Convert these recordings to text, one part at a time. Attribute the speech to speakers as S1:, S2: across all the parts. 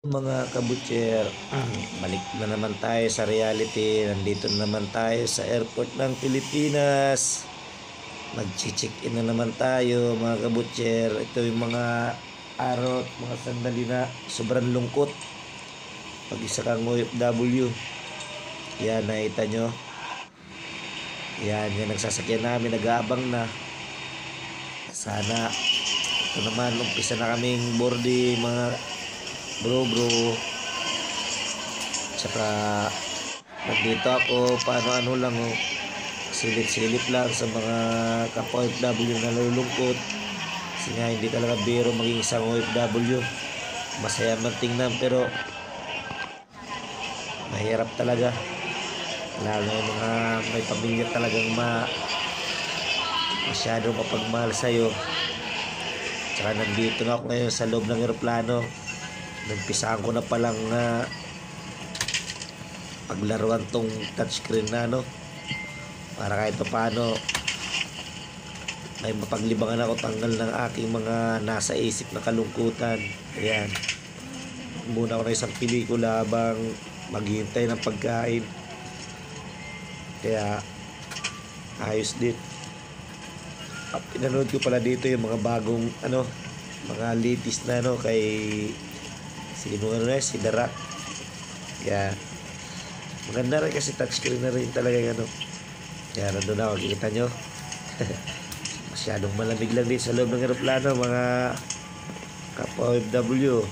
S1: Mga kabutcher, balik na naman tayo sa reality. Nandito na naman tayo sa airport ng Pilipinas. Mag-check-in na naman tayo mga kabutcher. Ito yung mga araw at mga sandali na sobrang lungkot pag isa kang OFW. Yan, nakita nyo. Yan, yung nagsasakyan namin, nag-aabang na. Sana ito naman, umpisa na kaming boarding mga bro. Tsaka nandito ako paano lang, silip-silip lang sa mga kapwa OFW na nalulungkot. Kasi nga hindi talaga biro maging isang OFW. Masaya man tingnan pero mahirap talaga, lalo yung mga may pamilya talagang masyadong mapagmahal sa'yo. Tsaka nandito na ako ngayon sa loob ng eroplano. Nagpisaan ko na palang paglaruan tong touchscreen na para kahit paano may mapaglibangan ako, tanggal ng aking mga nasa isip na kalungkutan. Ayan, muna ako ng isang pelikula habang maghihintay ng pagkain, kaya ayos din. At pinanood ko pala dito yung mga bagong mga latest na kay si The Rock. Yeah. Maganda rin kasi touchscreen na rin talaga yung Kaya nandun ako, kikita nyo. Masyadong malamig lang din sa loob ng aeroplano mga kapwa OFW.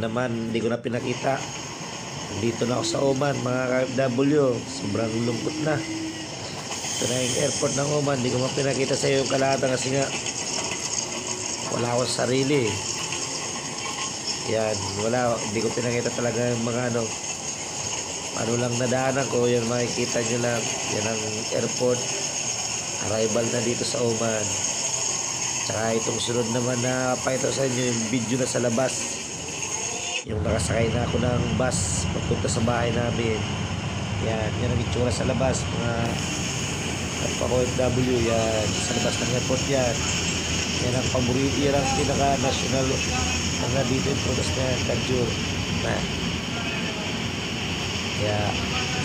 S1: Naman, hindi ko na pinakita. Nandito na ako sa Oman mga OFW. Sobrang lungkot na. Ito na yung airport ng Oman. Hindi ko mapinakita sa iyo yung kalahatan kasi nga wala akong sarili. Yan, hindi ko pinakita talaga yung mga ano lang nadaanan ko. Yan, makikita nyo lang. Yan ang airport. Arrival na dito sa Oman. Tsaka itong sunod naman na pakita sa inyo yung video na sa labas. Yung nakasakay na ako ng bus papunta sa bahay namin. Yan ang itsura sa labas mga OFW. Yan, sa labas ng airport yan. Yan ang paborito, yan ang pinaka-national mga dito yung protest na Kajur na. Kaya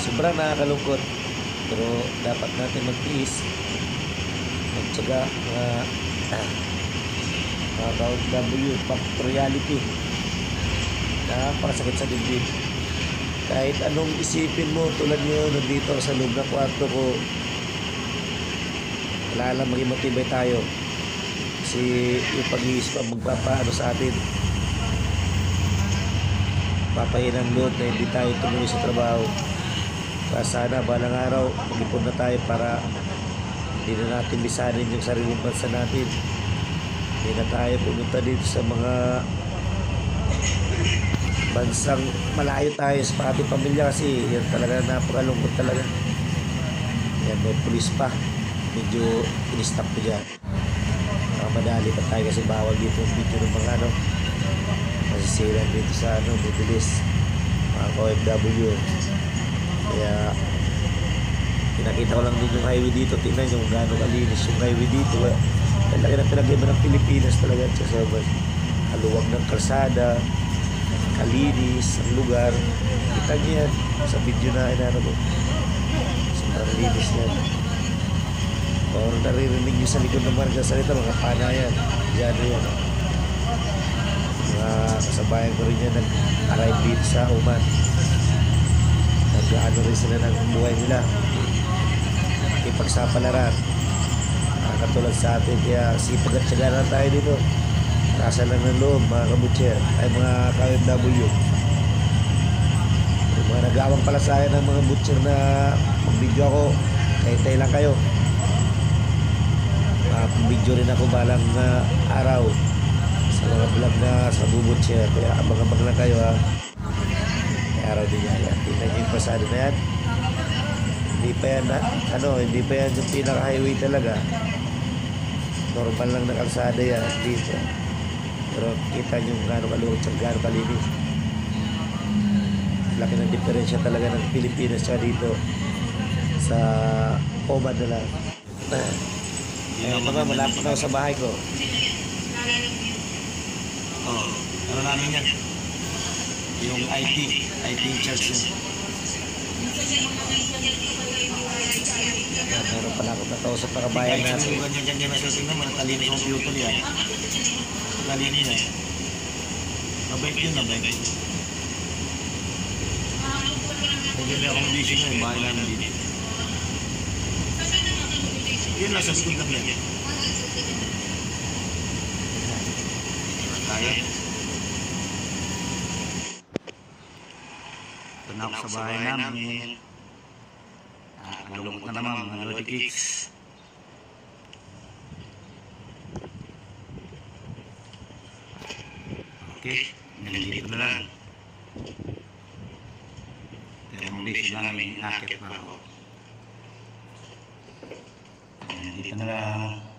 S1: sobrang nakakalungkot, pero dapat natin magtiis, magtsaga mga OFW, pop reality na pakasakit sa dibdib. Kahit anong isipin mo, tulad nyo nandito sa loob ng kwarto ko, wala lang, maging matibay tayo kasi yung pag-iisip ang magpapaano sa atin, papahinang loob na hindi tayo tumuloy sa trabaho. Kaya sana balang araw mag-ipon na tayo para hindi na natin bisanin yung sariling bansa natin. Hindi na tayo pumunta dito sa mga bansang malayo tayo sa ating pamilya kasi yan talaga napakalungkot talaga. Yan, may pulis pa, medyo in-stop ko dyan. Madali pa tayo kasi bawal dito yung video ng mga masisilan dito sa bibilis mga OFW. Kaya pinakita ko lang din yung highway dito. Tingnan yung gano'ng kalinis yung highway dito. Laki na pinag-iba ng Pilipinas talaga sa sobrang kaluwag ng kalsada, kalinis ang lugar. Kita niyo yan sa video na sobrang linis yan. O naririnig nyo sa likod ng mga nagsasalita, mga panayan dyan yan. Mga kasabayan ko rin yan nag-arrive dito sa Oman. Nag-ano rin sila ng buhay nila, ipagsapalaran katulad sa atin. Kaya sipag at syaga lang tayo dito. Kasa lang ng loob mga kabutcher ay mga KFW. Yung mga nag-awang pala sa akin ng mga butcher na mag-video ako, tayo lang kayo. Video rin ako balang araw sa mga vlog na sa butcher. Kaya abang-abang lang kayo may araw din yan. Tingnan nyo yung pasado na yan. Hindi pa yan hindi pa yan yung pinaka-highway talaga. Normal lang na kalsada yan dito. Pero kita nyo gano'ng kalungkot at gano'ng kalinis. Laki ng diferensya talaga ng Pilipinas siya dito sa Oman na lang. Malapit na ako sa bahay ko. Oh, ano namin yan? Yung IT in charge yun. Meron pala ako nakausap para bayan natin. Kahit ganyan dyan na siya naman, talino sa computer yan. Talino yan. Mabait yun, mabait. Hindi may accommodation na yung bahay namin dito. Yun lang sa likod kami yan. Kaya. Ito na ako sa bahay namin. Malungkot na naman mga Lodi Kicks. Okay, nandito na lang. Pero muli sila namin akit pa ako. Nandito na lang.